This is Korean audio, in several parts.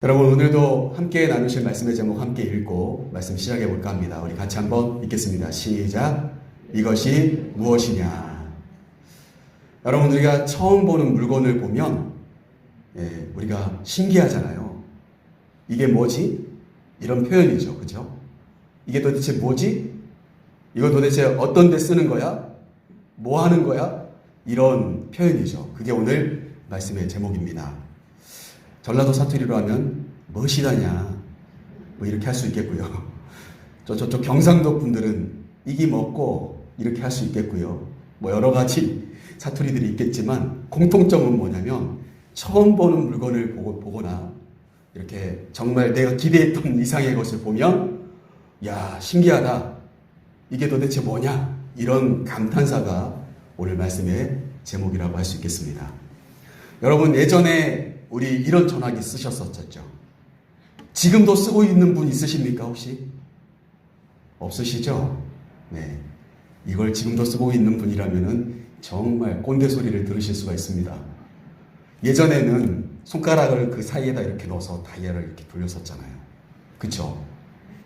여러분, 오늘도 함께 나누실 말씀의 제목 함께 읽고 말씀 시작해 볼까 합니다. 우리 같이 한번 읽겠습니다. 시작. 이것이 무엇이냐. 여러분, 우리가 처음 보는 물건을 보면 우리가 신기하잖아요. 이게 뭐지? 이런 표현이죠. 그죠? 이게 도대체 뭐지? 이거 도대체 어떤 데 쓰는 거야? 뭐 하는 거야? 이런 표현이죠. 그게 오늘 말씀의 제목입니다. 전라도 사투리로 하면 멋이다냐 뭐 이렇게 할 수 있겠고요. 저쪽 경상도 분들은 이기 먹고 이렇게 할 수 있겠고요. 뭐 여러 가지 사투리들이 있겠지만 공통점은 뭐냐면 처음 보는 물건을 보거나 이렇게 정말 내가 기대했던 이상의 것을 보면 야, 신기하다. 이게 도대체 뭐냐? 이런 감탄사가 오늘 말씀의 제목이라고 할 수 있겠습니다. 여러분, 예전에 우리 이런 전화기 쓰셨었죠? 지금도 쓰고 있는 분 있으십니까, 혹시? 없으시죠? 네. 이걸 지금도 쓰고 있는 분이라면은 정말 꼰대 소리를 들으실 수가 있습니다. 예전에는 손가락을 그 사이에다 이렇게 넣어서 다이얼을 이렇게 돌렸었잖아요. 그쵸?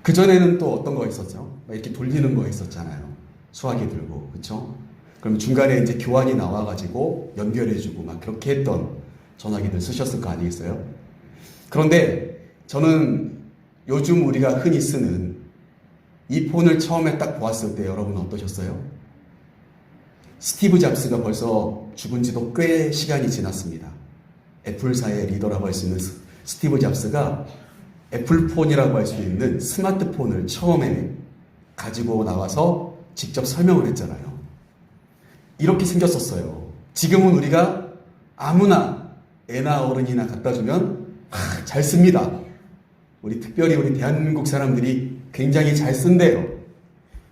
그전에는 또 어떤 거 있었죠? 이렇게 돌리는 거 있었잖아요. 수화기 들고. 그쵸? 그럼 중간에 이제 교환이 나와가지고 연결해주고 막 그렇게 했던 전화기들 쓰셨을 거 아니겠어요? 그런데 저는 요즘 우리가 흔히 쓰는 이 폰을 처음에 딱 보았을 때 여러분 어떠셨어요? 스티브 잡스가 벌써 죽은 지도 꽤 시간이 지났습니다. 애플사의 리더라고 할 수 있는 스티브 잡스가 애플폰이라고 할 수 있는 스마트폰을 처음에 가지고 나와서 직접 설명을 했잖아요. 이렇게 생겼었어요. 지금은 우리가 아무나 애나 어른이나 갖다 주면 잘 씁니다. 특별히 우리 대한민국 사람들이 굉장히 잘 쓴대요.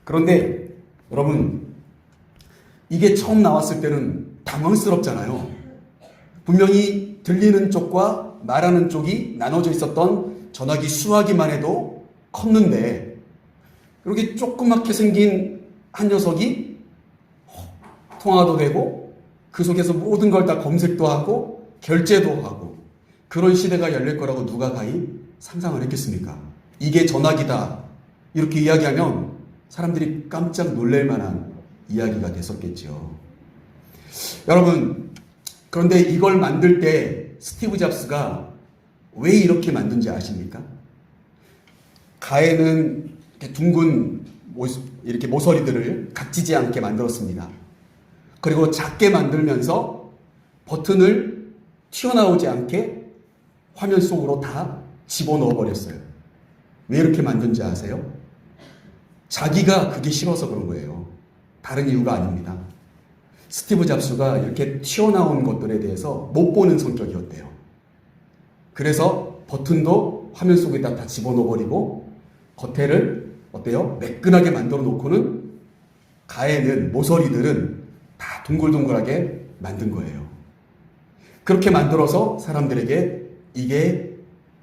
그런데 여러분, 이게 처음 나왔을 때는 당황스럽잖아요. 분명히 들리는 쪽과 말하는 쪽이 나눠져 있었던 전화기 수화기만 해도 컸는데 이렇게 조그맣게 생긴 한 녀석이 통화도 되고 그 속에서 모든 걸 다 검색도 하고 결제도 하고 그런 시대가 열릴 거라고 누가 가히 상상을 했겠습니까? 이게 전화기다 이렇게 이야기하면 사람들이 깜짝 놀랄 만한 이야기가 됐었겠죠. 여러분, 그런데 이걸 만들 때 스티브 잡스가 왜 이렇게 만든지 아십니까? 가에는 이렇게 둥근 이렇게 모서리들을 각지지 않게 만들었습니다. 그리고 작게 만들면서 버튼을 튀어나오지 않게 화면 속으로 다 집어넣어 버렸어요. 왜 이렇게 만든지 아세요? 자기가 그게 싫어서 그런 거예요. 다른 이유가 아닙니다. 스티브 잡스가 이렇게 튀어나온 것들에 대해서 못 보는 성격이었대요. 그래서 버튼도 화면 속에다 다 집어넣어 버리고 겉에를 어때요? 매끈하게 만들어 놓고는 가에는 모서리들은 다 동글동글하게 만든 거예요. 그렇게 만들어서 사람들에게 이게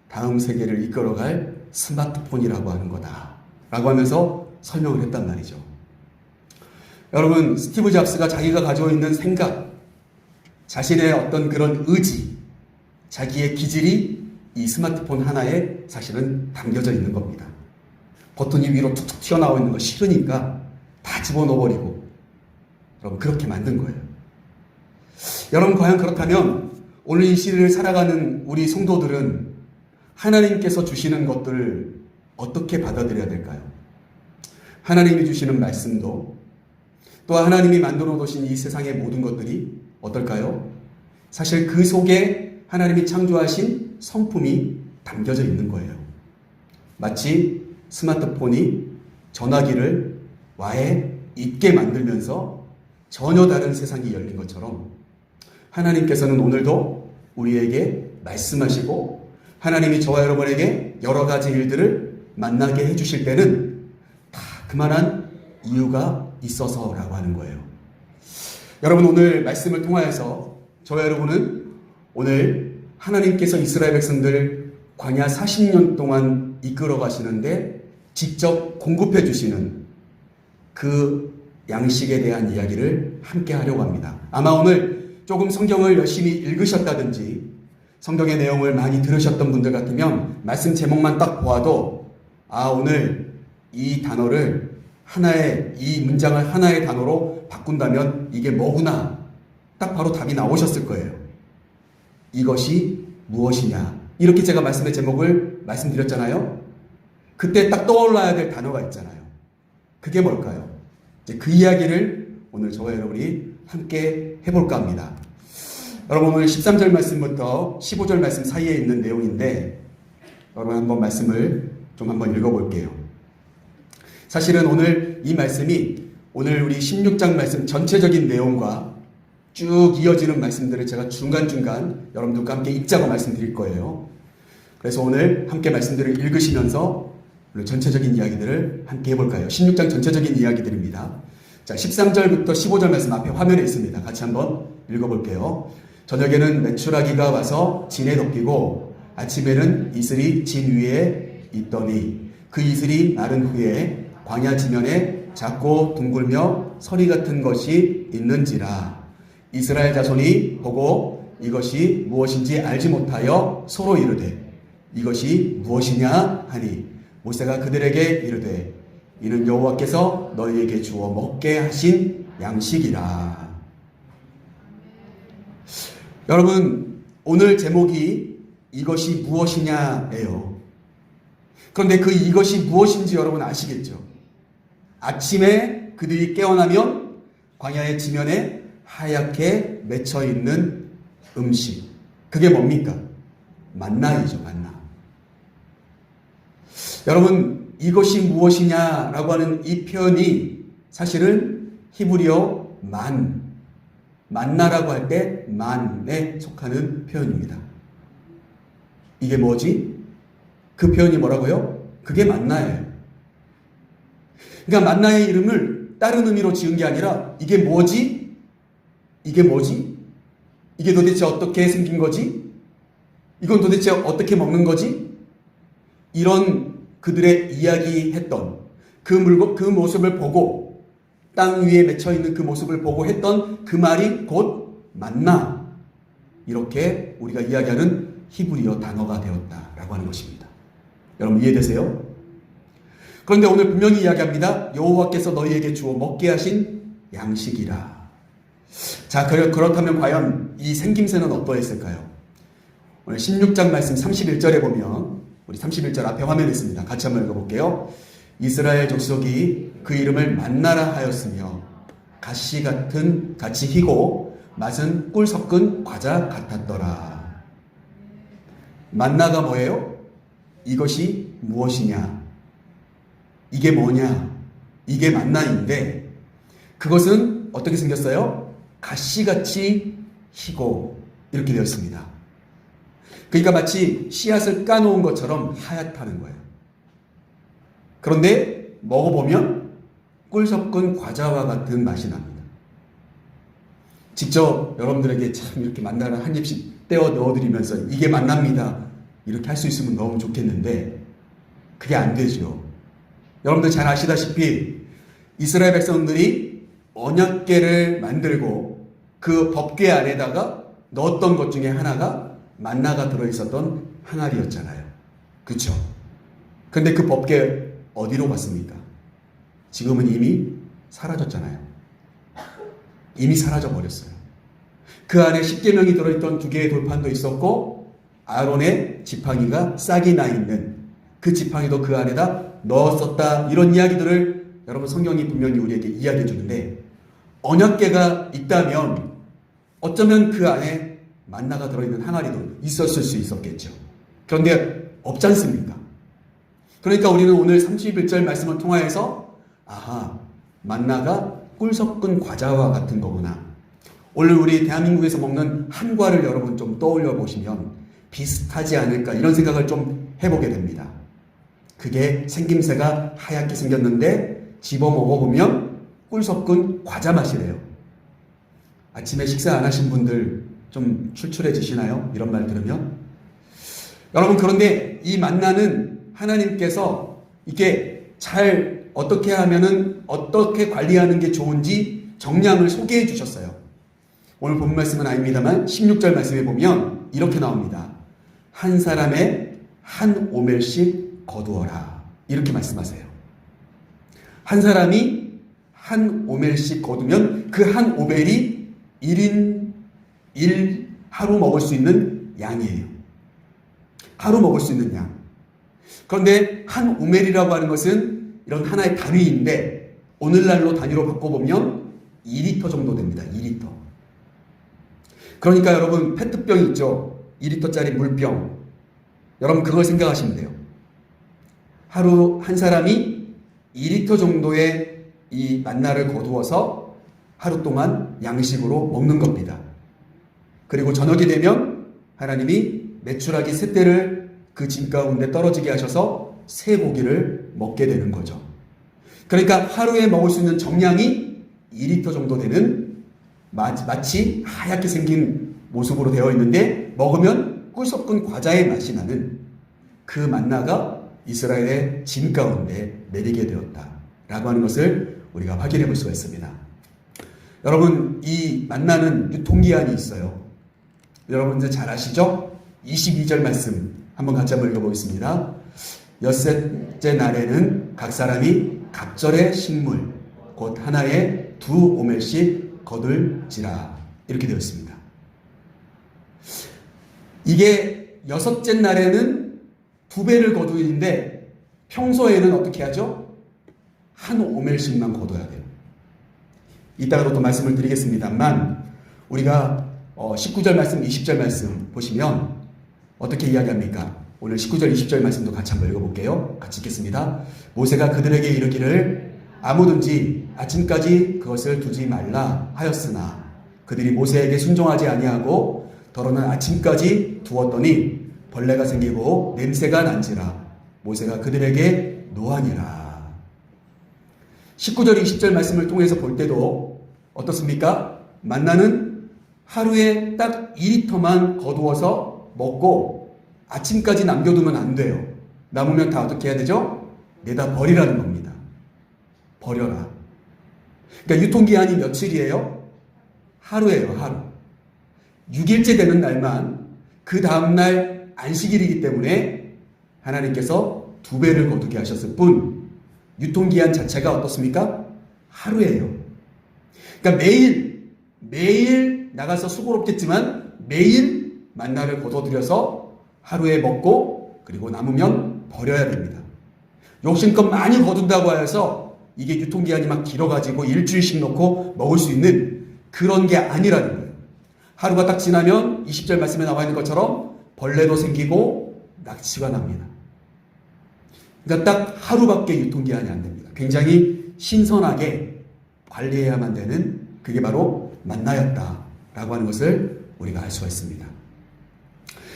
다음 세계를 이끌어갈 스마트폰이라고 하는 거다 라고 하면서 설명을 했단 말이죠. 여러분, 스티브 잡스가 자기가 가지고 있는 생각, 자신의 어떤 그런 의지, 자기의 기질이 이 스마트폰 하나에 사실은 담겨져 있는 겁니다. 버튼이 위로 툭툭 튀어나와 있는 거 싫으니까 다 집어넣어버리고 여러분 그렇게 만든 거예요. 여러분, 과연 그렇다면 오늘 이 시대를 살아가는 우리 성도들은 하나님께서 주시는 것들을 어떻게 받아들여야 될까요? 하나님이 주시는 말씀도 또 하나님이 만들어 두신 이 세상의 모든 것들이 어떨까요? 사실 그 속에 하나님이 창조하신 성품이 담겨져 있는 거예요. 마치 스마트폰이 전화기를 와해 있게 만들면서 전혀 다른 세상이 열린 것처럼 하나님께서는 오늘도 우리에게 말씀하시고 하나님이 저와 여러분에게 여러 가지 일들을 만나게 해주실 때는 다 그만한 이유가 있어서라고 하는 거예요. 여러분, 오늘 말씀을 통하여서 저와 여러분은 오늘 하나님께서 이스라엘 백성들 광야 40년 동안 이끌어 가시는데 직접 공급해 주시는 그 양식에 대한 이야기를 함께 하려고 합니다. 아마 오늘 조금 성경을 열심히 읽으셨다든지 성경의 내용을 많이 들으셨던 분들 같으면 말씀 제목만 딱 보아도 오늘 이 단어를 이 문장을 하나의 단어로 바꾼다면 이게 뭐구나 딱 바로 답이 나오셨을 거예요. 이것이 무엇이냐, 이렇게 제가 말씀의 제목을 말씀드렸잖아요. 그때 딱 떠올라야 될 단어가 있잖아요. 그게 뭘까요? 이제 그 이야기를 오늘 저와 여러분이 함께 해볼까 합니다. 여러분, 오늘 13절 말씀부터 15절 말씀 사이에 있는 내용인데, 여러분 한번 말씀을 좀 한번 읽어볼게요. 사실은 오늘 이 말씀이 오늘 우리 16장 말씀 전체적인 내용과 쭉 이어지는 말씀들을 제가 중간중간 여러분들과 함께 읽자고 말씀드릴 거예요. 그래서 오늘 함께 말씀들을 읽으시면서 전체적인 이야기들을 함께 해볼까요? 16장 전체적인 이야기들입니다. 자, 13절부터 15절 말씀 앞에 화면에 있습니다. 같이 한번 읽어볼게요. 저녁에는 메추라기가 와서 진에 덮이고 아침에는 이슬이 진 위에 있더니 그 이슬이 마른 후에 광야 지면에 작고 둥글며 서리 같은 것이 있는지라. 이스라엘 자손이 보고 이것이 무엇인지 알지 못하여 서로 이르되 이것이 무엇이냐 하니 모세가 그들에게 이르되 이는 여호와께서 너희에게 주어 먹게 하신 양식이라. 여러분, 오늘 제목이 이것이 무엇이냐예요. 그런데 그 이것이 무엇인지 여러분 아시겠죠? 아침에 그들이 깨어나면 광야의 지면에 하얗게 맺혀 있는 음식. 그게 뭡니까? 만나이죠, 만나. 여러분, 이것이 무엇이냐라고 하는 이 표현이 사실은 히브리어 만나라고 할 때 만에 속하는 표현입니다. 이게 뭐지? 그 표현이 뭐라고요? 그게 만나예요. 그러니까 만나의 이름을 다른 의미로 지은 게 아니라 이게 뭐지? 이게 뭐지? 이게 도대체 어떻게 생긴 거지? 이건 도대체 어떻게 먹는 거지? 이런 그들의 이야기했던 그 모습을 보고, 땅 위에 맺혀 있는 그 모습을 보고 했던 그 말이 곧 만나, 이렇게 우리가 이야기하는 히브리어 단어가 되었다라고 하는 것입니다. 여러분 이해되세요? 그런데 오늘 분명히 이야기합니다. 여호와께서 너희에게 주어 먹게 하신 양식이라. 자, 그렇다면 과연 이 생김새는 어떠했을까요? 오늘 16장 말씀 31절에 보면, 우리 31절 앞에 화면에 있습니다. 같이 한번 읽어볼게요. 이스라엘 족속이 그 이름을 만나라 하였으며 같이 희고 맛은 꿀 섞은 과자 같았더라. 만나가 뭐예요? 이것이 무엇이냐? 이게 뭐냐? 이게 만나인데 그것은 어떻게 생겼어요? 가시같이 희고 이렇게 되었습니다. 그러니까 마치 씨앗을 까놓은 것처럼 하얗다는 거예요. 그런데 먹어보면 꿀 섞은 과자와 같은 맛이 납니다. 직접 여러분들에게 참 이렇게 만나는 한 입씩 떼어 넣어드리면서 이게 만납니다, 이렇게 할 수 있으면 너무 좋겠는데 그게 안 되죠. 여러분들 잘 아시다시피 이스라엘 백성들이 언약궤를 만들고 그 법궤 안에다가 넣었던 것 중에 하나가 만나가 들어있었던 항아리였잖아요. 그렇죠? 근데 그 법궤 어디로 갔습니까? 지금은 이미 사라졌잖아요. 이미 사라져 버렸어요. 그 안에 십계명이 들어있던 2개의 돌판도 있었고 아론의 지팡이가 싹이 나 있는 그 지팡이도 그 안에다 넣었었다, 이런 이야기들을 여러분 성경이 분명히 우리에게 이야기해 주는데, 언약궤가 있다면 어쩌면 그 안에 만나가 들어있는 항아리도 있었을 수 있었겠죠. 그런데 없지 않습니까? 그러니까 우리는 오늘 31절 말씀을 통하여서 만나가 꿀 섞은 과자와 같은 거구나. 오늘 우리 대한민국에서 먹는 한과를 여러분 좀 떠올려 보시면 비슷하지 않을까, 이런 생각을 좀 해보게 됩니다. 그게 생김새가 하얗게 생겼는데 집어 먹어보면 꿀 섞은 과자 맛이래요. 아침에 식사 안 하신 분들 좀 출출해지시나요? 이런 말 들으면. 여러분, 그런데 이 만나는 하나님께서 이게 잘 어떻게 하면은 어떻게 관리하는 게 좋은지 정량을 소개해 주셨어요. 오늘 본 말씀은 아닙니다만 16절 말씀에 보면 이렇게 나옵니다. 한 사람의 한 오멜씩 거두어라. 이렇게 말씀하세요. 한 사람이 한 오멜씩 거두면 그 한 오멜이 1인 1하루 먹을 수 있는 양이에요. 하루 먹을 수 있는 양. 그런데 한 오멜이라고 하는 것은 이런 하나의 단위인데 오늘날로 단위로 바꿔보면 2리터 정도 됩니다. 2리터. 그러니까 여러분 페트병 있죠? 2리터짜리 물병. 여러분 그걸 생각하시면 돼요. 하루 한 사람이 2리터 정도의 이 만나를 거두어서 하루 동안 양식으로 먹는 겁니다. 그리고 저녁이 되면 하나님이 메추라기 새 떼를 그 짐 가운데 떨어지게 하셔서 새 고기를 먹게 되는 거죠. 그러니까 하루에 먹을 수 있는 정량이 2리터 정도 되는 마치 하얗게 생긴 모습으로 되어 있는데 먹으면 꿀 섞은 과자의 맛이 나는 그 만나가 이스라엘의 짐 가운데 내리게 되었다라고 하는 것을 우리가 확인해 볼 수가 있습니다. 여러분 이 만나는 유통기한이 있어요. 여러분들 잘 아시죠? 22절 말씀 한번 같이 한번 읽어보겠습니다. 엿새째 날에는 각 사람이 각절의 식물 곧 하나에 2오멜씩 거둘지라 이렇게 되어 있습니다. 이게 여섯째 날에는 2배를 거두는데 평소에는 어떻게 하죠? 한 오멜씩만 거둬야 돼요. 이따가도 또 말씀을 드리겠습니다만 우리가 19절 말씀, 20절 말씀 보시면 어떻게 이야기합니까? 오늘 19절, 20절 말씀도 같이 한번 읽어볼게요. 같이 읽겠습니다. 모세가 그들에게 이르기를 아무든지 아침까지 그것을 두지 말라 하였으나 그들이 모세에게 순종하지 아니하고 더러는 아침까지 두었더니 벌레가 생기고 냄새가 난지라 모세가 그들에게 노하니라. 19절, 20절 말씀을 통해서 볼 때도 어떻습니까? 만나는 하루에 딱 2리터만 거두어서 먹고 아침까지 남겨두면 안 돼요. 남으면 다 어떻게 해야 되죠? 내다 버리라는 겁니다. 버려라. 그러니까 유통기한이 며칠이에요? 하루예요, 하루. 6일째 되는 날만 그 다음날 안식일이기 때문에 하나님께서 2배를 거두게 하셨을 뿐 유통기한 자체가 어떻습니까? 하루예요. 그러니까 매일 나가서 수고롭겠지만 매일 만나를 거둬들여서 하루에 먹고 그리고 남으면 버려야 됩니다. 욕심껏 많이 거둔다고 해서 이게 유통기한이 막 길어가지고 일주일씩 넣고 먹을 수 있는 그런 게 아니라는 거예요. 하루가 딱 지나면 20절 말씀에 나와 있는 것처럼 벌레도 생기고 낙지가 납니다. 그러니까 딱 하루밖에 유통기한이 안 됩니다. 굉장히 신선하게 관리해야만 되는 그게 바로 만나였다라고 하는 것을 우리가 알 수가 있습니다.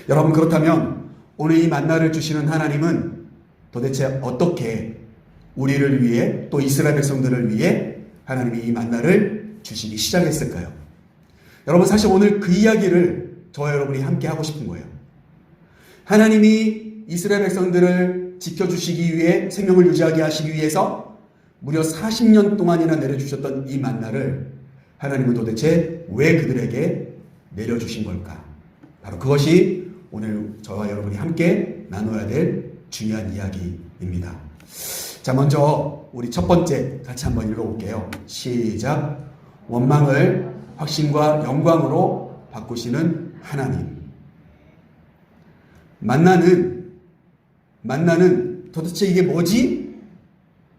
여러분 그렇다면 오늘 이 만나를 주시는 하나님은 도대체 어떻게 우리를 위해 또 이스라엘 백성들을 위해 하나님이 이 만나를 주시기 시작했을까요? 여러분 사실 오늘 그 이야기를 저와 여러분이 함께 하고 싶은 거예요. 하나님이 이스라엘 백성들을 지켜주시기 위해 생명을 유지하게 하시기 위해서 무려 40년 동안이나 내려주셨던 이 만나를 하나님은 도대체 왜 그들에게 내려주신 걸까? 바로 그것이 오늘 저와 여러분이 함께 나눠야 될 중요한 이야기입니다. 자, 먼저 우리 첫 번째 같이 한번 읽어볼게요. 시작. 원망을 확신과 영광으로 바꾸시는 하나님. 만나는 도대체 이게 뭐지?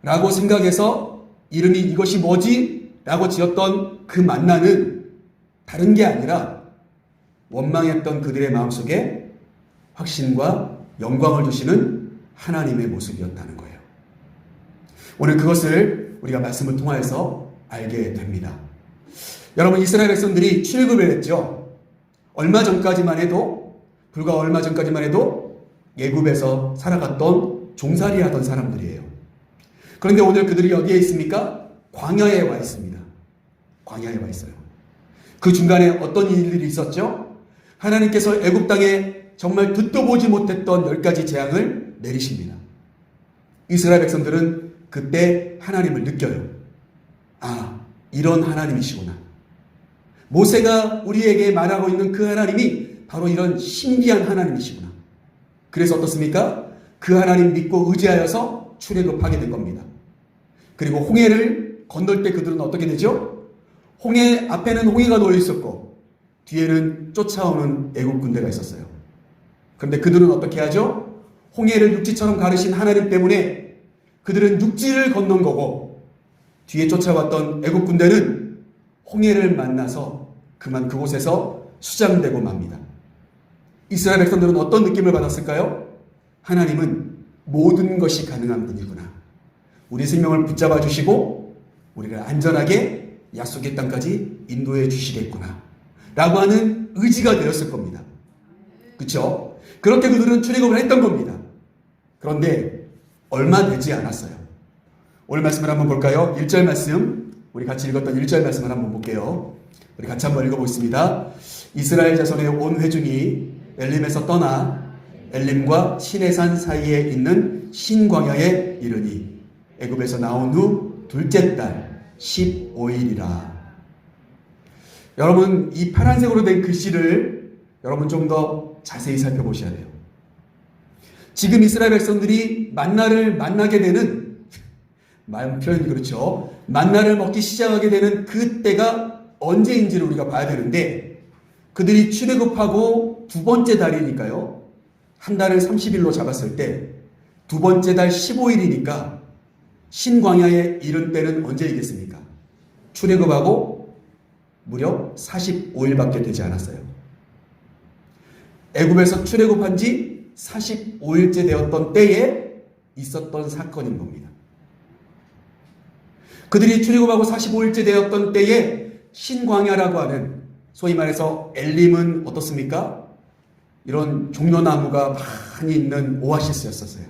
라고 생각해서 이름이 이것이 뭐지? 라고 지었던 그 만나는 다른 게 아니라 원망했던 그들의 마음속에 확신과 영광을 주시는 하나님의 모습이었다는 거예요. 오늘 그것을 우리가 말씀을 통하여서 알게 됩니다. 여러분 이스라엘 백성들이 출애굽을 했죠. 불과 얼마 전까지만 해도 애굽에서 살아갔던 종살이 하던 사람들이에요. 그런데 오늘 그들이 어디에 있습니까? 광야에 와 있습니다. 광야에 와 있어요. 그 중간에 어떤 일들이 있었죠? 하나님께서 애굽 땅에 정말 듣도 보지 못했던 10가지 재앙을 내리십니다. 이스라엘 백성들은 그때 하나님을 느껴요. 아, 이런 하나님이시구나. 모세가 우리에게 말하고 있는 그 하나님이 바로 이런 신비한 하나님이시구나. 그래서 어떻습니까? 그 하나님 믿고 의지하여서 출애굽하게 된 겁니다. 그리고 홍해를 건널 때 그들은 어떻게 되죠? 홍해 앞에는 홍해가 놓여 있었고 뒤에는 쫓아오는 애국 군대가 있었어요. 그런데 그들은 어떻게 하죠? 홍해를 육지처럼 가르신 하나님 때문에 그들은 육지를 건넌 거고 뒤에 쫓아왔던 애국 군대는 홍해를 만나서 그만 그곳에서 수장되고 맙니다. 이스라엘 백성들은 어떤 느낌을 받았을까요? 하나님은 모든 것이 가능한 분이구나. 우리 생명을 붙잡아 주시고 우리를 안전하게 약속의 땅까지 인도해 주시겠구나 라고 하는 의지가 되었을 겁니다. 그렇죠? 그렇게 그들은 출애굽을 했던 겁니다. 그런데 얼마 되지 않았어요. 오늘 말씀을 한번 볼까요? 1절 말씀, 우리 같이 읽었던 1절 말씀을 한번 볼게요. 우리 같이 한번 읽어보겠습니다. 이스라엘 자손의 온 회중이 엘림에서 떠나 엘림과 시내산 사이에 있는 신광야에 이르니 애굽에서 나온 후 둘째 달 15일이라. 여러분, 이 파란색으로 된 글씨를 여러분 좀 더 자세히 살펴보셔야 돼요. 지금 이스라엘 백성들이 만나를 만나게 되는, 말 표현이 그렇죠. 만나를 먹기 시작하게 되는 그때가 언제인지를 우리가 봐야 되는데, 그들이 출애굽하고 두 번째 달이니까요. 한 달을 30일로 잡았을 때 두 번째 달 15일이니까 신광야에 이른 때는 언제이겠습니까? 출애굽하고 무려 45일밖에 되지 않았어요. 애굽에서 출애굽한 지 45일째 되었던 때에 있었던 사건인 겁니다. 그들이 출애굽하고 45일째 되었던 때에 신광야라고 하는, 소위 말해서 엘림은 어떻습니까? 이런 종려나무가 많이 있는 오아시스였었어요.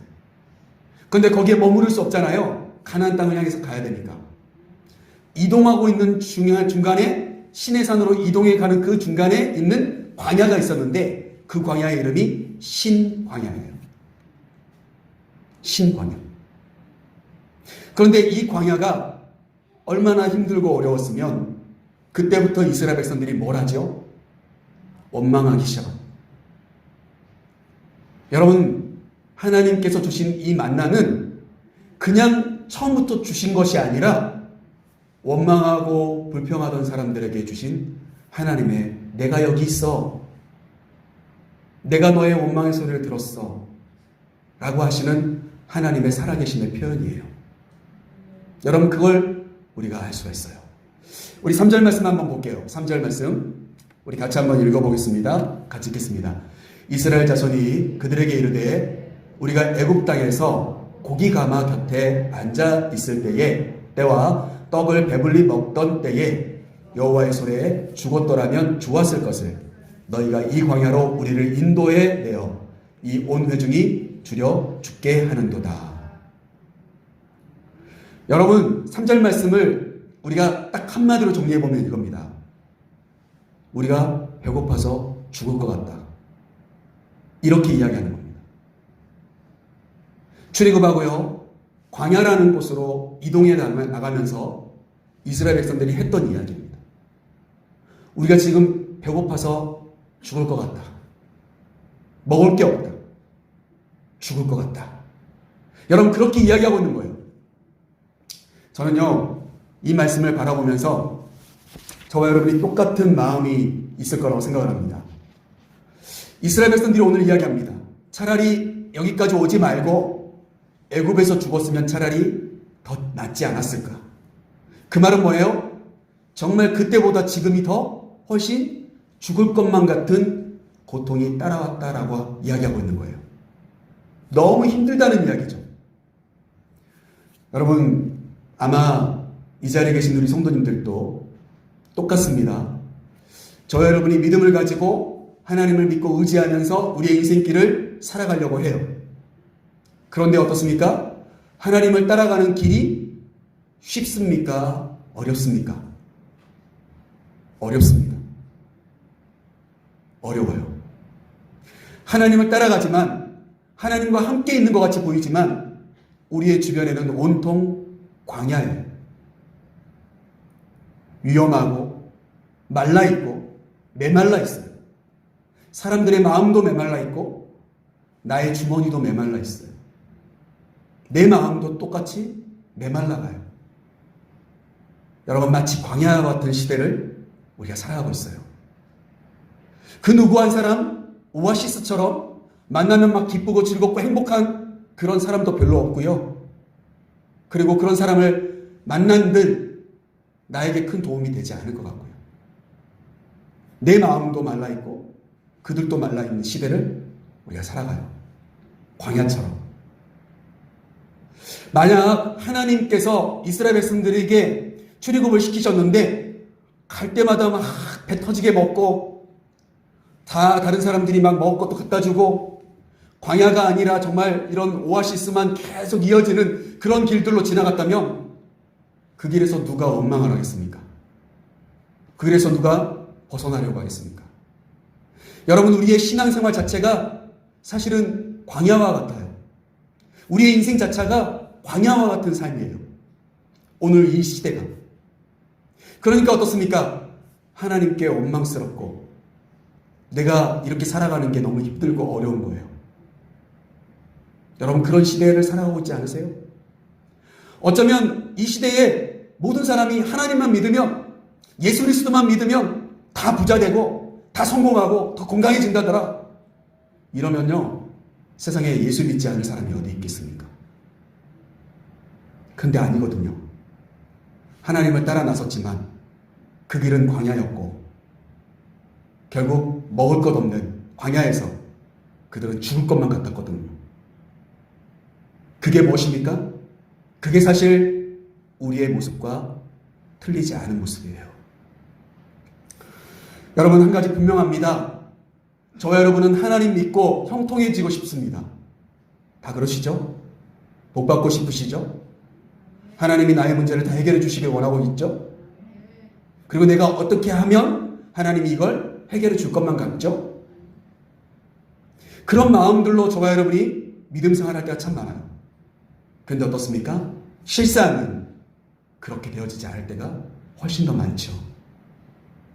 그런데 거기에 머무를 수 없잖아요. 가나안 땅을 향해서 가야 되니까. 이동하고 있는 중간에 시내산으로 이동해 가는 그 중간에 있는 광야가 있었는데 그 광야의 이름이 신광야예요. 신광야. 그런데 이 광야가 얼마나 힘들고 어려웠으면 그때부터 이스라엘 백성들이 뭘 하죠? 원망하기 시작합니다. 여러분, 하나님께서 주신 이 만나는 그냥 처음부터 주신 것이 아니라 원망하고 불평하던 사람들에게 주신 하나님의 내가 여기 있어. 내가 너의 원망의 소리를 들었어. 라고 하시는 하나님의 살아계심의 표현이에요. 여러분, 그걸 우리가 알 수가 있어요. 우리 3절 말씀 한번 볼게요. 3절 말씀 우리 같이 한번 읽어보겠습니다. 같이 읽겠습니다. 이스라엘 자손이 그들에게 이르되 우리가 애굽 땅에서 고기 가마 곁에 앉아 있을 때와 떡을 배불리 먹던 때에 여호와의 손에 죽었더라면 좋았을 것을 너희가 이 광야로 우리를 인도해 내어 이 온 회중이 주려 죽게 하는도다. 여러분, 3절 말씀을 우리가 딱 한마디로 정리해보면 이겁니다. 우리가 배고파서 죽을 것 같다. 이렇게 이야기하는 겁니다. 출애굽하고요, 광야라는 곳으로 이동해 나가면서 이스라엘 백성들이 했던 이야기입니다. 우리가 지금 배고파서 죽을 것 같다. 먹을 게 없다. 죽을 것 같다. 여러분, 그렇게 이야기하고 있는 거예요. 저는요, 이 말씀을 바라보면서 저와 여러분이 똑같은 마음이 있을 거라고 생각을 합니다. 이스라엘 백성들이 오늘 이야기합니다. 차라리 여기까지 오지 말고 애굽에서 죽었으면 차라리 더 낫지 않았을까? 그 말은 뭐예요? 정말 그때보다 지금이 더 훨씬 죽을 것만 같은 고통이 따라왔다라고 이야기하고 있는 거예요. 너무 힘들다는 이야기죠. 여러분, 아마 이 자리에 계신 우리 성도님들도 똑같습니다. 저와 여러분이 믿음을 가지고 하나님을 믿고 의지하면서 우리의 인생길을 살아가려고 해요. 그런데 어떻습니까? 하나님을 따라가는 길이 쉽습니까? 어렵습니까? 어렵습니다. 어려워요. 하나님을 따라가지만 하나님과 함께 있는 것 같이 보이지만 우리의 주변에는 온통 광야예요. 위험하고 말라있고 메말라 있어요. 사람들의 마음도 메말라 있고 나의 주머니도 메말라 있어요. 내 마음도 똑같이 메말라가요. 여러분, 마치 광야와 같은 시대를 우리가 살아가고 있어요. 그 누구 한 사람 오아시스처럼 만나면 막 기쁘고 즐겁고 행복한 그런 사람도 별로 없고요. 그리고 그런 사람을 만난들 나에게 큰 도움이 되지 않을 것 같고요. 내 마음도 말라있고 그들도 말라있는 시대를 우리가 살아가요. 광야처럼. 만약 하나님께서 이스라엘 백성들에게 출애굽을 시키셨는데 갈 때마다 막 배 터지게 먹고 다 다른 사람들이 막 먹을 것도 갖다 주고 광야가 아니라 정말 이런 오아시스만 계속 이어지는 그런 길들로 지나갔다면 그 길에서 누가 원망을 하겠습니까? 그 길에서 누가 벗어나려고 하겠습니까? 여러분, 우리의 신앙생활 자체가 사실은 광야와 같아요. 우리의 인생 자체가 광야와 같은 삶이에요. 오늘 이 시대가. 그러니까 어떻습니까? 하나님께 원망스럽고 내가 이렇게 살아가는 게 너무 힘들고 어려운 거예요. 여러분, 그런 시대를 살아가고 있지 않으세요? 어쩌면 이 시대에 모든 사람이 하나님만 믿으면, 예수 그리스도만 믿으면 다 부자 되고 다 성공하고 더 건강해진다더라. 이러면요, 세상에 예수 믿지 않을 사람이 어디 있겠습니까? 근데 아니거든요. 하나님을 따라 나섰지만 그 길은 광야였고 결국 먹을 것 없는 광야에서 그들은 죽을 것만 같았거든요. 그게 무엇입니까? 그게 사실 우리의 모습과 틀리지 않은 모습이에요. 여러분, 한 가지 분명합니다. 저와 여러분은 하나님 믿고 형통해지고 싶습니다. 다 그러시죠? 복 받고 싶으시죠? 하나님이 나의 문제를 다 해결해 주시길 원하고 있죠? 그리고 내가 어떻게 하면 하나님이 이걸 해결해 줄 것만 같죠? 그런 마음들로 저와 여러분이 믿음 생활할 때가 참 많아요. 그런데 어떻습니까? 실상은 그렇게 되어지지 않을 때가 훨씬 더 많죠.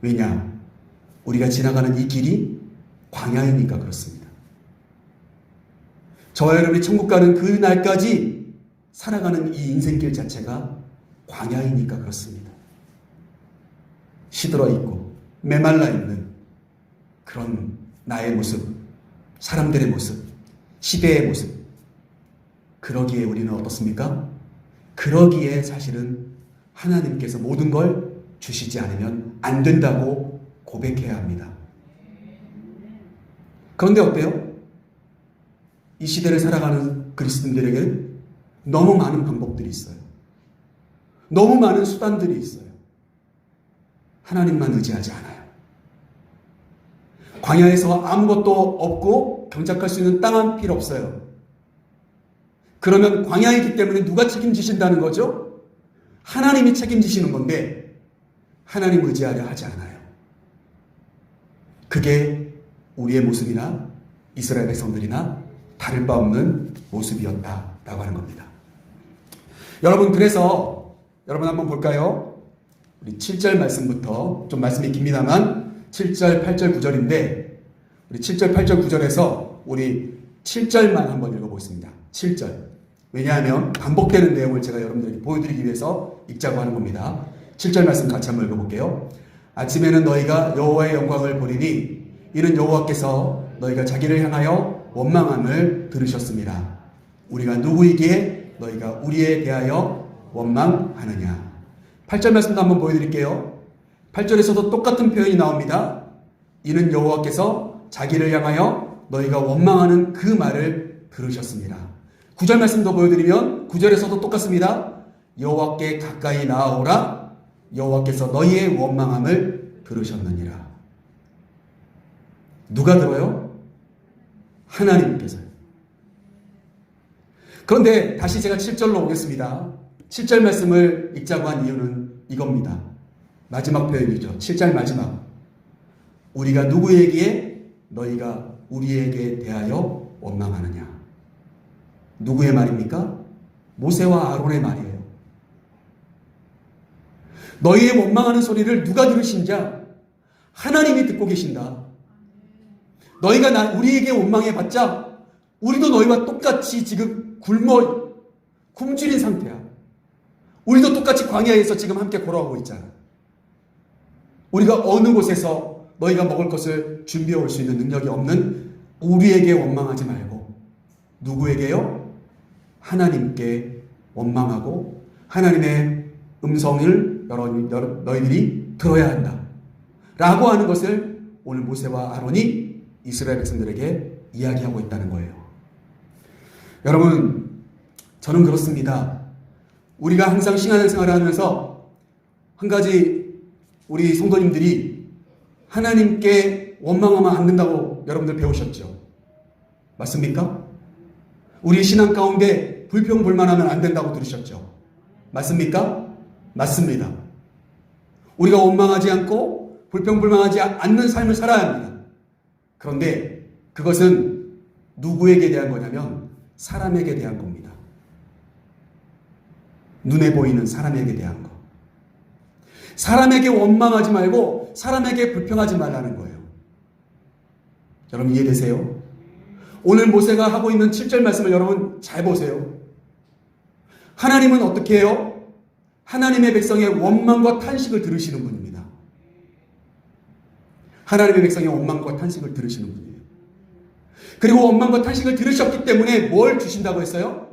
왜냐? 우리가 지나가는 이 길이 광야이니까 그렇습니다. 저와 여러분이 천국 가는 그 날까지 살아가는 이 인생길 자체가 광야이니까 그렇습니다. 시들어 있고 메말라 있는 그런 나의 모습, 사람들의 모습, 시대의 모습. 그러기에 우리는 어떻습니까? 그러기에 사실은 하나님께서 모든 걸 주시지 않으면 안 된다고 고백해야 합니다. 그런데 어때요? 이 시대를 살아가는 그리스도인들에게는 너무 많은 방법들이 있어요. 너무 많은 수단들이 있어요. 하나님만 의지하지 않아요. 광야에서 아무것도 없고 경작할 수 있는 땅 한 필 없어요. 그러면 광야이기 때문에 누가 책임지신다는 거죠? 하나님이 책임지시는 건데 하나님 의지하려 하지 않아요. 그게 우리의 모습이나 이스라엘 백성들이나 다를 바 없는 모습이었다라고 하는 겁니다. 여러분, 그래서 여러분 한번 볼까요? 우리 7절 말씀부터, 좀 말씀이 깁니다만 7절, 8절, 9절인데 우리 7절, 8절, 9절에서 우리 7절만 한번 읽어보겠습니다. 7절. 왜냐하면 반복되는 내용을 제가 여러분들에게 보여드리기 위해서 읽자고 하는 겁니다. 7절 말씀 같이 한번 읽어볼게요. 아침에는 너희가 여호와의 영광을 보리니 이는 여호와께서 너희가 자기를 향하여 원망함을 들으셨습니다. 우리가 누구이기에 너희가 우리에 대하여 원망하느냐. 8절 말씀도 한번 보여드릴게요. 8절에서도 똑같은 표현이 나옵니다. 이는 여호와께서 자기를 향하여 너희가 원망하는 그 말을 들으셨습니다. 9절 말씀도 보여드리면 9절에서도 똑같습니다. 여호와께 가까이 나아오라. 여호와께서 너희의 원망함을 들으셨느니라. 누가 들어요? 하나님께서요. 그런데 다시 제가 7절로 오겠습니다. 7절 말씀을 읽자고 한 이유는 이겁니다. 마지막 표현이죠. 7절 마지막. 우리가 누구에게 너희가 우리에게 대하여 원망하느냐. 누구의 말입니까? 모세와 아론의 말이에요. 너희의 원망하는 소리를 누가 들으신자? 하나님이 듣고 계신다. 너희가 우리에게 원망해봤자 우리도 너희와 똑같이 지금 굶주린 상태야. 우리도 똑같이 광야에서 지금 함께 걸어가고 있잖아. 우리가 어느 곳에서 너희가 먹을 것을 준비해 올 수 있는 능력이 없는 우리에게 원망하지 말고 누구에게요? 하나님께 원망하고 하나님의 음성을 너희들이 들어야 한다 라고 하는 것을 오늘 모세와 아론이 이스라엘 백성들에게 이야기하고 있다는 거예요. 여러분, 저는 그렇습니다. 우리가 항상 신앙생활을 하면서 한 가지 우리 성도님들이 하나님께 원망하면 안 된다고 여러분들 배우셨죠? 맞습니까? 우리 신앙 가운데 불평불만하면 안 된다고 들으셨죠? 맞습니까? 맞습니다. 우리가 원망하지 않고 불평불만하지 않는 삶을 살아야 합니다. 그런데 그것은 누구에게 대한 거냐면 사람에게 대한 겁니다. 눈에 보이는 사람에게 대한 거. 사람에게 원망하지 말고 사람에게 불평하지 말라는 거예요. 여러분 이해되세요? 오늘 모세가 하고 있는 7절 말씀을 여러분 잘 보세요. 하나님은 어떻게 해요? 하나님의 백성의 원망과 탄식을 들으시는 분입니다. 하나님의 백성의 원망과 탄식을 들으시는 분이에요. 그리고 원망과 탄식을 들으셨기 때문에 뭘 주신다고 했어요?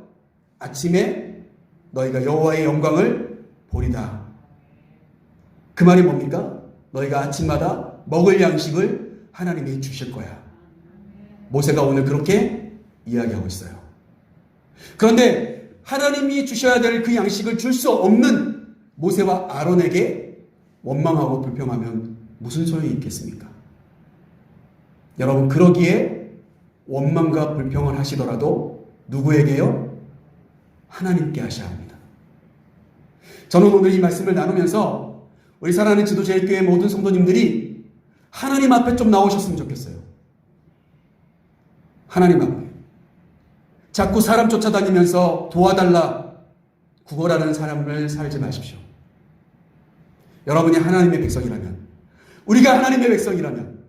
아침에 너희가 여호와의 영광을 보리다. 그 말이 뭡니까? 너희가 아침마다 먹을 양식을 하나님이 주실 거야. 모세가 오늘 그렇게 이야기하고 있어요. 그런데 하나님이 주셔야 될 그 양식을 줄 수 없는 모세와 아론에게 원망하고 불평하면 무슨 소용이 있겠습니까? 여러분, 그러기에 원망과 불평을 하시더라도 누구에게요? 하나님께 하셔야 합니다. 저는 오늘 이 말씀을 나누면서 우리 사랑하는 지도제일교회 모든 성도님들이 하나님 앞에 좀 나오셨으면 좋겠어요. 하나님 앞에. 자꾸 사람 쫓아다니면서 도와달라 구걸하는 사람을 살지 마십시오. 여러분이 하나님의 백성이라면, 우리가 하나님의 백성이라면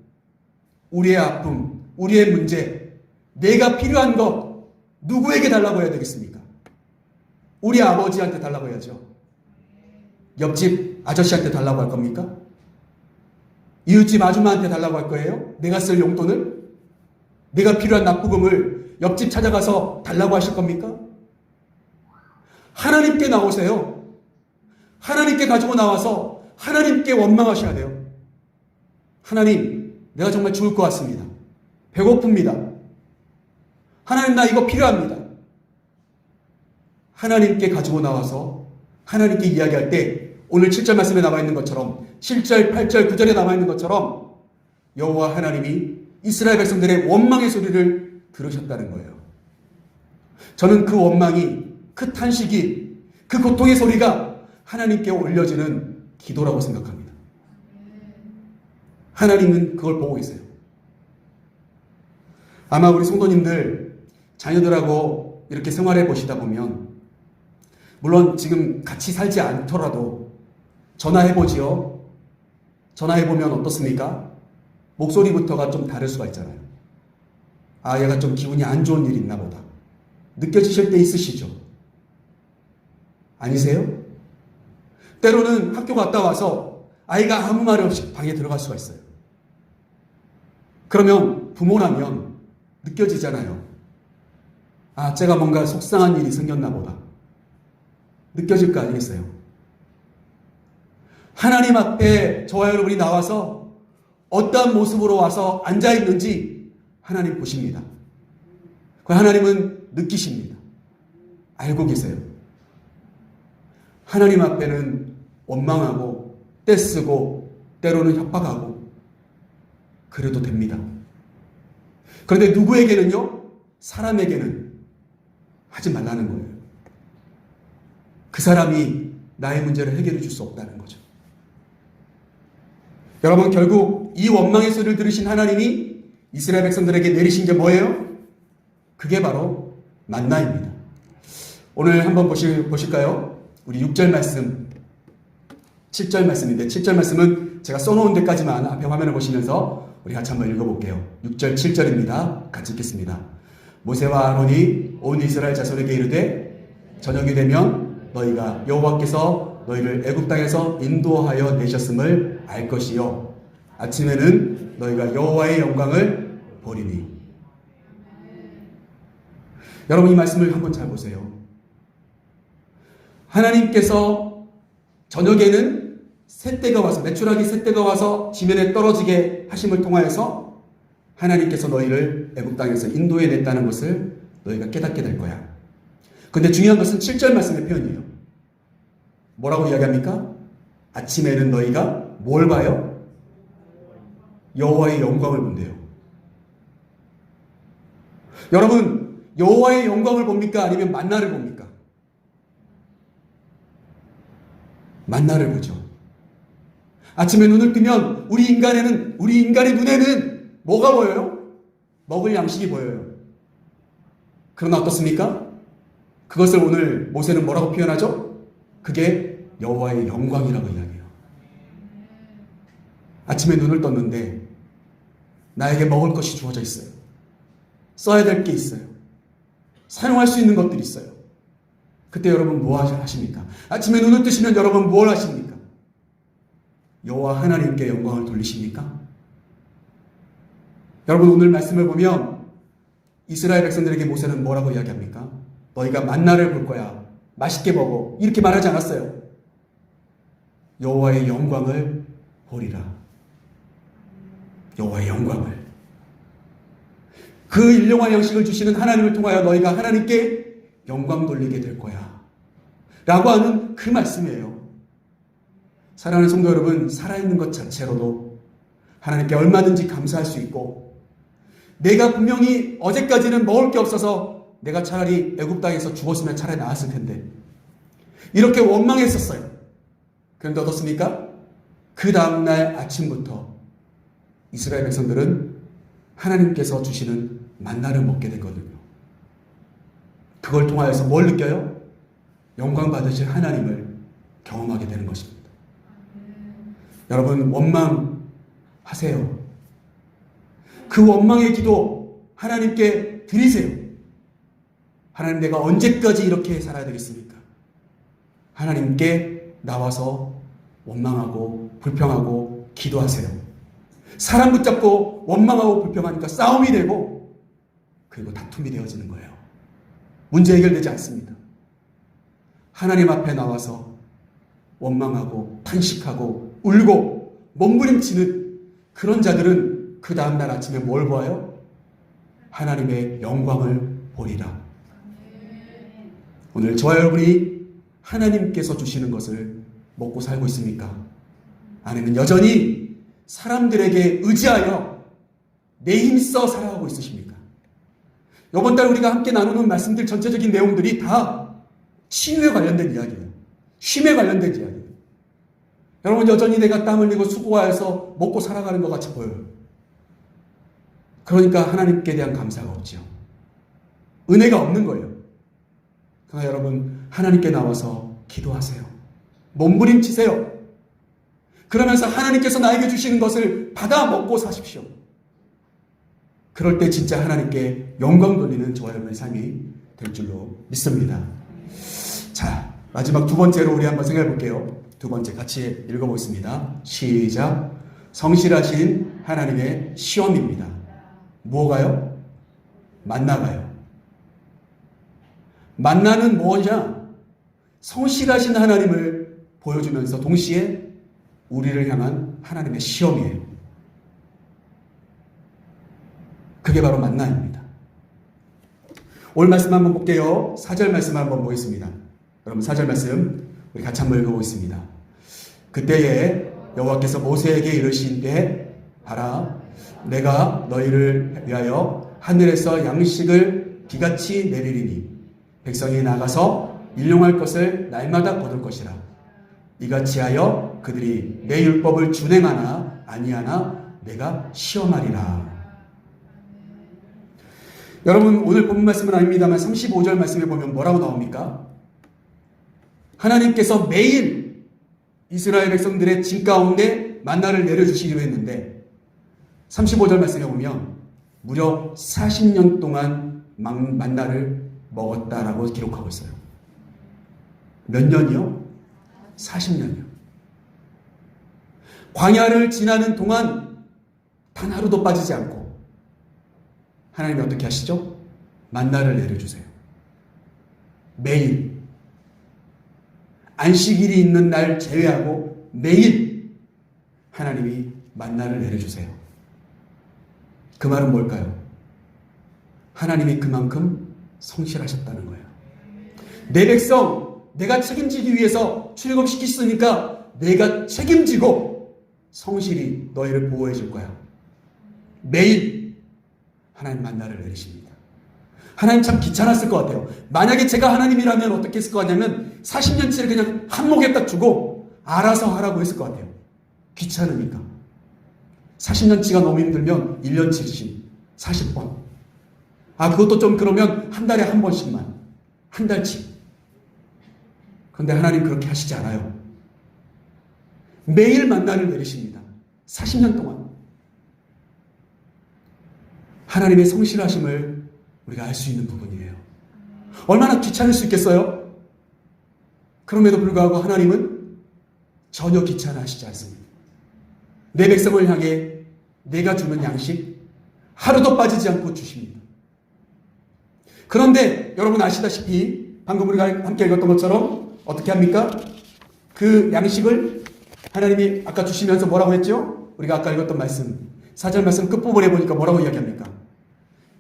우리의 아픔, 우리의 문제, 내가 필요한 것 누구에게 달라고 해야 되겠습니까? 우리 아버지한테 달라고 해야죠. 옆집 아저씨한테 달라고 할 겁니까? 이웃집 아줌마한테 달라고 할 거예요? 내가 쓸 용돈을? 내가 필요한 납부금을 옆집 찾아가서 달라고 하실 겁니까? 하나님께 나오세요. 하나님께 가지고 나와서 하나님께 원망하셔야 돼요. 하나님, 내가 정말 죽을 것 같습니다. 배고픕니다. 하나님, 나 이거 필요합니다. 하나님께 가지고 나와서 하나님께 이야기할 때 오늘 7절 말씀에 나와 있는 것처럼 7절, 8절, 9절에 나와 있는 것처럼 여호와 하나님이 이스라엘 백성들의 원망의 소리를 들으셨다는 거예요. 저는 그 원망이, 그 탄식이, 그 고통의 소리가 하나님께 올려지는 기도라고 생각합니다. 하나님은 그걸 보고 계세요. 아마 우리 성도님들 자녀들하고 이렇게 생활해 보시다 보면 물론 지금 같이 살지 않더라도 전화해보지요. 전화해보면 어떻습니까? 목소리부터가 좀 다를 수가 있잖아요. 아, 얘가 좀 기분이 안 좋은 일이 있나 보다. 느껴지실 때 있으시죠? 아니세요? 때로는 학교 갔다 와서 아이가 아무 말 없이 방에 들어갈 수가 있어요. 그러면 부모라면 느껴지잖아요. 아, 제가 뭔가 속상한 일이 생겼나 보다. 느껴질 거 아니겠어요? 하나님 앞에 저와 여러분이 나와서 어떠한 모습으로 와서 앉아있는지 하나님 보십니다. 그 하나님은 느끼십니다. 알고 계세요. 하나님 앞에는 원망하고 떼쓰고 때로는 협박하고 그래도 됩니다. 그런데 누구에게는요? 사람에게는 하지 말라는 거예요. 그 사람이 나의 문제를 해결해 줄 수 없다는 거죠. 여러분, 결국 이 원망의 소리를 들으신 하나님이 이스라엘 백성들에게 내리신 게 뭐예요? 그게 바로 만나입니다. 오늘 한번 보실까요? 우리 6절 말씀, 7절 말씀인데 7절 말씀은 제가 써놓은 데까지만 앞에 화면을 보시면서 우리 같이 한번 읽어볼게요. 6절, 7절입니다. 같이 읽겠습니다. 모세와 아론이 온 이스라엘 자손에게 이르되 저녁이 되면 너희가 여호와께서 너희를 애굽 땅에서 인도하여 내셨음을 알 것이요 아침에는 너희가 여호와의 영광을 보리니. 여러분, 이 말씀을 한번 잘 보세요. 하나님께서 저녁에는 새떼가 와서, 메추라기 새떼가 와서 지면에 떨어지게 하심을 통하여서 하나님께서 너희를 애굽 땅에서 인도해 냈다는 것을 너희가 깨닫게 될 거야. 근데 중요한 것은 7절 말씀의 표현이에요. 뭐라고 이야기합니까? 아침에는 너희가 뭘 봐요? 여호와의 영광을 본대요. 여러분, 여호와의 영광을 봅니까? 아니면 만나를 봅니까? 만나를 보죠. 아침에 눈을 뜨면 우리 인간의 눈에는 뭐가 보여요? 먹을 양식이 보여요. 그러나 어떻습니까? 그것을 오늘 모세는 뭐라고 표현하죠? 그게 여호와의 영광이라고 이야기해요. 아침에 눈을 떴는데 나에게 먹을 것이 주어져 있어요. 써야 될 게 있어요. 사용할 수 있는 것들이 있어요. 그때 여러분 뭐 하십니까? 아침에 눈을 뜨시면 여러분 뭘 하십니까? 여호와 하나님께 영광을 돌리십니까? 여러분, 오늘 말씀을 보면 이스라엘 백성들에게 모세는 뭐라고 이야기합니까? 너희가 만나를 볼 거야. 맛있게 먹어. 이렇게 말하지 않았어요. 여호와의 영광을 보리라. 여호와의 영광을. 그 일용할 양식을 주시는 하나님을 통하여 너희가 하나님께 영광 돌리게 될 거야. 라고 하는 그 말씀이에요. 사랑하는 성도 여러분, 살아있는 것 자체로도 하나님께 얼마든지 감사할 수 있고, 내가 분명히 어제까지는 먹을 게 없어서 내가 차라리 애굽 땅에서 죽었으면 차라리 나았을 텐데 이렇게 원망했었어요. 그런데 어떻습니까? 그 다음날 아침부터 이스라엘 백성들은 하나님께서 주시는 만나를 먹게 되거든요. 그걸 통하여서 뭘 느껴요? 영광 받으실 하나님을 경험하게 되는 것입니다. 여러분, 원망하세요. 그 원망의 기도 하나님께 드리세요. 하나님, 내가 언제까지 이렇게 살아야 되겠습니까? 하나님께 나와서 원망하고 불평하고 기도하세요. 사람 붙잡고 원망하고 불평하니까 싸움이 되고 그리고 다툼이 되어지는 거예요. 문제 해결되지 않습니다. 하나님 앞에 나와서 원망하고 탄식하고 울고 몸부림치는 그런 자들은 그 다음날 아침에 뭘 보아요? 하나님의 영광을 보리라. 오늘 저와 여러분이 하나님께서 주시는 것을 먹고 살고 있습니까? 아니면 여전히 사람들에게 의지하여 내 힘써 살아가고 있으십니까? 이번 달 우리가 함께 나누는 말씀들 전체적인 내용들이 다 치유에 관련된 이야기예요. 쉼에 관련된 이야기예요. 여러분, 여전히 내가 땀 흘리고 수고하여서 먹고 살아가는 것 같이 보여요. 그러니까 하나님께 대한 감사가 없죠. 은혜가 없는 거예요. 그러나 여러분, 하나님께 나와서 기도하세요. 몸부림치세요. 그러면서 하나님께서 나에게 주시는 것을 받아 먹고 사십시오. 그럴 때 진짜 하나님께 영광 돌리는 저와 여러분의 삶이 될 줄로 믿습니다. 자, 마지막 두 번째로 우리 한번 생각해 볼게요. 두 번째 같이 읽어보겠습니다. 시작. 성실하신 하나님의 시험입니다. 뭐가요? 만나가요. 만나는 뭐냐? 성실하신 하나님을 보여주면서 동시에 우리를 향한 하나님의 시험이에요. 그게 바로 만나입니다. 오늘 말씀 한번 볼게요. 4절 말씀 한번 보겠습니다. 여러분, 4절 말씀 우리 같이 한번 읽어보겠습니다. 그때에 여호와께서 모세에게 이르시되 봐라, 내가 너희를 위하여 하늘에서 양식을 비같이 내리리니 백성이 나가서 일용할 것을 날마다 거둘 것이라. 이같이 하여 그들이 내 율법을 준행하나 아니하나 내가 시험하리라. 여러분, 오늘 본 말씀은 아닙니다만 35절 말씀에 보면 뭐라고 나옵니까? 하나님께서 매일 이스라엘 백성들의 짐 가운데 만나를 내려주시기로 했는데 35절 말씀에 보면 무려 40년 동안 만나를 먹었다라고 기록하고 있어요. 몇 년이요? 40년이요. 광야를 지나는 동안 단 하루도 빠지지 않고 하나님이 어떻게 하시죠? 만나를 내려주세요. 매일. 안식일이 있는 날 제외하고 매일 하나님이 만나를 내려주세요. 그 말은 뭘까요? 하나님이 그만큼 성실하셨다는 거예요. 내 백성 내가 책임지기 위해서 출애굽시켰으니까 내가 책임지고 성실히 너희를 보호해 줄 거야. 매일 하나님 만나를 내리십니다. 하나님 참 귀찮았을 것 같아요. 만약에 제가 하나님이라면 어떻게 했을 것 같냐면 40년치를 그냥 한 목에 딱 주고 알아서 하라고 했을 것 같아요. 귀찮으니까. 40년치가 너무 힘들면 1년치씩 40번. 그것도 좀 그러면 한 달에 한 번씩만. 한 달치. 그런데 하나님 그렇게 하시지 않아요. 매일 만나를 내리십니다. 40년 동안. 하나님의 성실하심을 우리가 알 수 있는 부분이에요. 얼마나 귀찮을 수 있겠어요? 그럼에도 불구하고 하나님은 전혀 귀찮아하시지 않습니다. 내 백성을 향해 내가 주는 양식 하루도 빠지지 않고 주십니다. 그런데 여러분 아시다시피 방금 우리가 함께 읽었던 것처럼 어떻게 합니까? 그 양식을 하나님이 아까 주시면서 뭐라고 했죠? 우리가 아까 읽었던 말씀 4절 말씀 끝부분에 보니까 뭐라고 이야기합니까?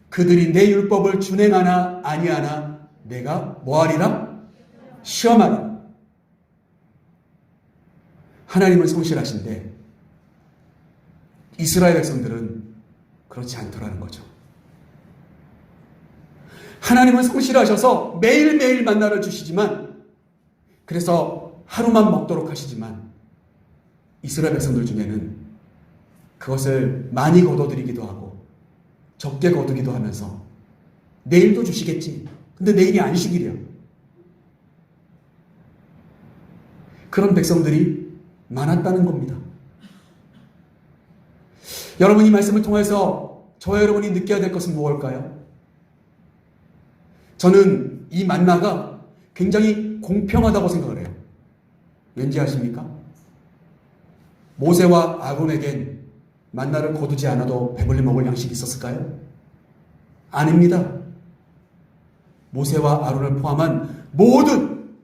그들이 내 율법을 준행하나 아니하나 내가 뭐하리라? 시험하리라. 하나님은 성실하신데 이스라엘 백성들은 그렇지 않더라는 거죠. 하나님은 성실하셔서 매일매일 만나를 주시지만 그래서 하루만 먹도록 하시지만 이스라엘 백성들 중에는 그것을 많이 거둬들이기도 하고 적게 거두기도 하면서 내일도 주시겠지. 근데 내일이 안식일이야. 그런 백성들이 많았다는 겁니다. 여러분 이 말씀을 통해서 저와 여러분이 느껴야 될 것은 무엇일까요? 저는 이 만나가 굉장히 공평하다고 생각을 해요. 왠지 아십니까? 모세와 아론에겐 만나를 거두지 않아도 배불리 먹을 양식이 있었을까요? 아닙니다. 모세와 아론을 포함한 모든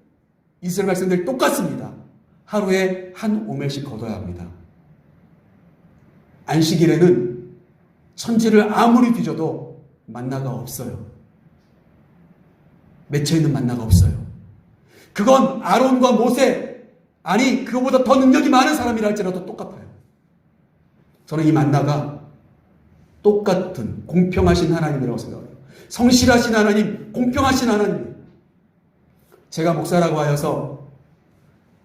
이스라엘 백성들이 똑같습니다. 하루에 한 오멜씩 거둬야 합니다. 안식일에는 천지를 아무리 뒤져도 만나가 없어요. 맺혀있는 만나가 없어요. 그건 아론과 모세, 아니 그거보다 더 능력이 많은 사람이라 할지라도 똑같아요. 저는 이 만나가 똑같은 공평하신 하나님이라고 생각해요. 성실하신 하나님, 공평하신 하나님. 제가 목사라고 하여서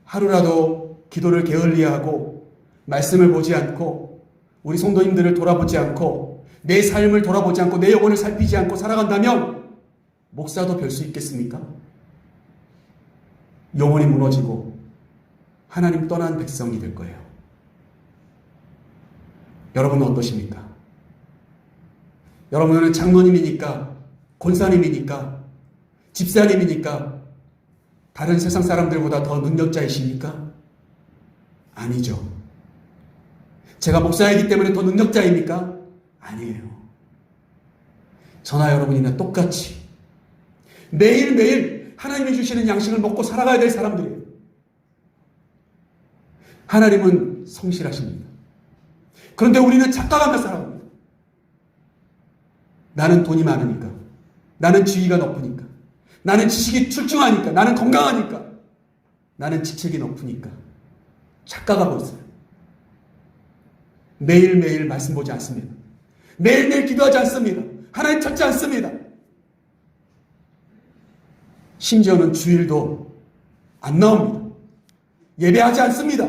하루라도 기도를 게을리하고 말씀을 보지 않고 우리 성도님들을 돌아보지 않고 내 삶을 돌아보지 않고 내 영혼을 살피지 않고 살아간다면 목사도 별 수 있겠습니까? 영혼이 무너지고 하나님 떠난 백성이 될 거예요. 여러분은 어떠십니까? 여러분은 장로님이니까, 권사님이니까, 집사님이니까 다른 세상 사람들보다 더 능력자이십니까? 아니죠. 제가 목사이기 때문에 더 능력자입니까? 아니에요. 저나 여러분이나 똑같이 매일매일 하나님이 주시는 양식을 먹고 살아가야 될 사람들이에요. 하나님은 성실하십니다. 그런데 우리는 착각하며 살아갑니다. 나는 돈이 많으니까, 나는 지위가 높으니까, 나는 지식이 출중하니까, 나는 건강하니까, 나는 직책이 높으니까 착각하고 있어요. 매일매일 말씀 보지 않습니다. 매일매일 기도하지 않습니다. 하나님 찾지 않습니다. 심지어는 주일도 안 나옵니다. 예배하지 않습니다.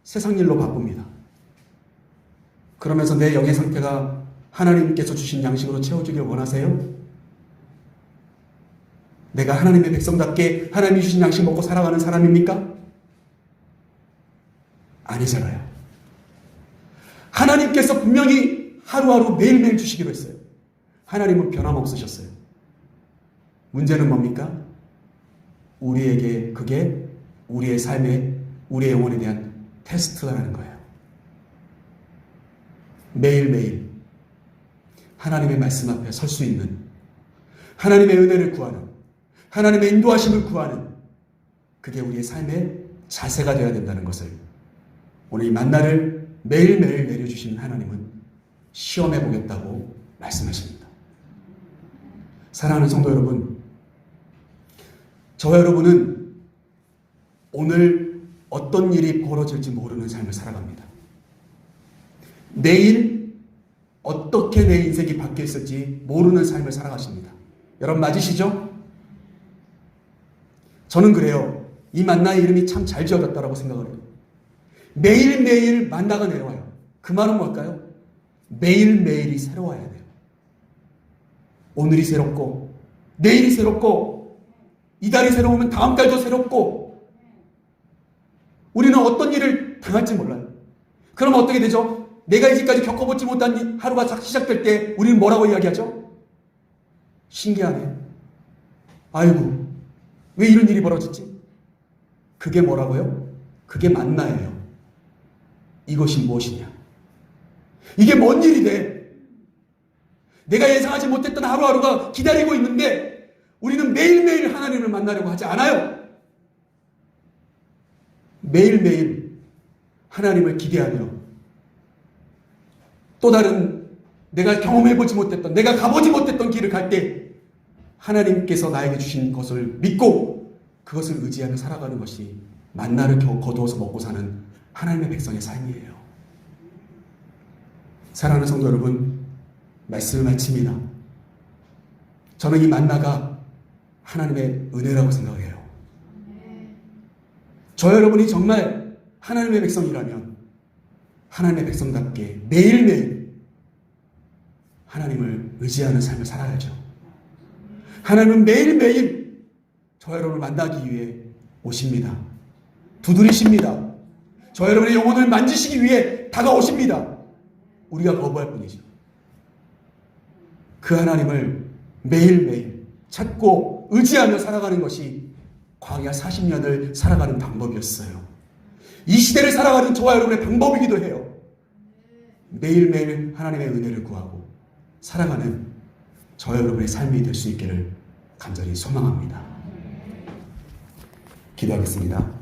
세상 일로 바쁩니다. 그러면서 내 영의 상태가 하나님께서 주신 양식으로 채워주길 원하세요? 내가 하나님의 백성답게 하나님이 주신 양식 먹고 살아가는 사람입니까? 아니잖아요. 하나님께서 분명히 하루하루 매일매일 주시기로 했어요. 하나님은 변함없으셨어요. 문제는 뭡니까? 우리에게 그게 우리의 삶에, 우리의 영혼에 대한 테스트라는 거예요. 매일매일 하나님의 말씀 앞에 설 수 있는, 하나님의 은혜를 구하는, 하나님의 인도하심을 구하는, 그게 우리의 삶의 자세가 되어야 된다는 것을 오늘 이 만나를 매일매일 내려주시는 하나님은 시험해 보겠다고 말씀하십니다. 사랑하는 성도 여러분, 저와 여러분은 오늘 어떤 일이 벌어질지 모르는 삶을 살아갑니다. 내일 어떻게 내 인생이 바뀌어 있을지 모르는 삶을 살아가십니다. 여러분 맞으시죠? 저는 그래요. 이 만나의 이름이 참 잘 지어졌다라고 생각을 해요. 매일매일 만나가 내려와요. 그 말은 뭘까요? 매일매일이 새로워야 돼요. 오늘이 새롭고, 내일이 새롭고, 이달이 새로우면 다음 달도 새롭고, 우리는 어떤 일을 당할지 몰라요. 그럼 어떻게 되죠? 내가 이제까지 겪어보지 못한 하루가 시작될 때 우리는 뭐라고 이야기하죠? 신기하네. 아이고, 왜 이런 일이 벌어졌지? 그게 뭐라고요? 그게 만나예요. 이것이 무엇이냐? 이게 뭔 일이 돼? 내가 예상하지 못했던 하루하루가 기다리고 있는데 우리는 매일매일 하나님을 만나려고 하지 않아요. 매일매일 하나님을 기대하며 또 다른 내가 경험해보지 못했던, 내가 가보지 못했던 길을 갈 때 하나님께서 나에게 주신 것을 믿고 그것을 의지하며 살아가는 것이 만나를 거두어서 먹고 사는 하나님의 백성의 삶이에요. 사랑하는 성도 여러분, 말씀을 마칩니다. 저는 이 만나가 하나님의 은혜라고 생각해요. 저 여러분이 정말 하나님의 백성이라면 하나님의 백성답게 매일매일 하나님을 의지하는 삶을 살아야죠. 하나님은 매일매일 저 여러분을 만나기 위해 오십니다. 두드리십니다. 저 여러분의 영혼을 만지시기 위해 다가오십니다. 우리가 거부할 뿐이죠. 그 하나님을 매일매일 찾고 의지하며 살아가는 것이 광야 40년을 살아가는 방법이었어요. 이 시대를 살아가는 저와 여러분의 방법이기도 해요. 매일매일 하나님의 은혜를 구하고 살아가는 저와 여러분의 삶이 될 수 있기를 간절히 소망합니다. 기도하겠습니다.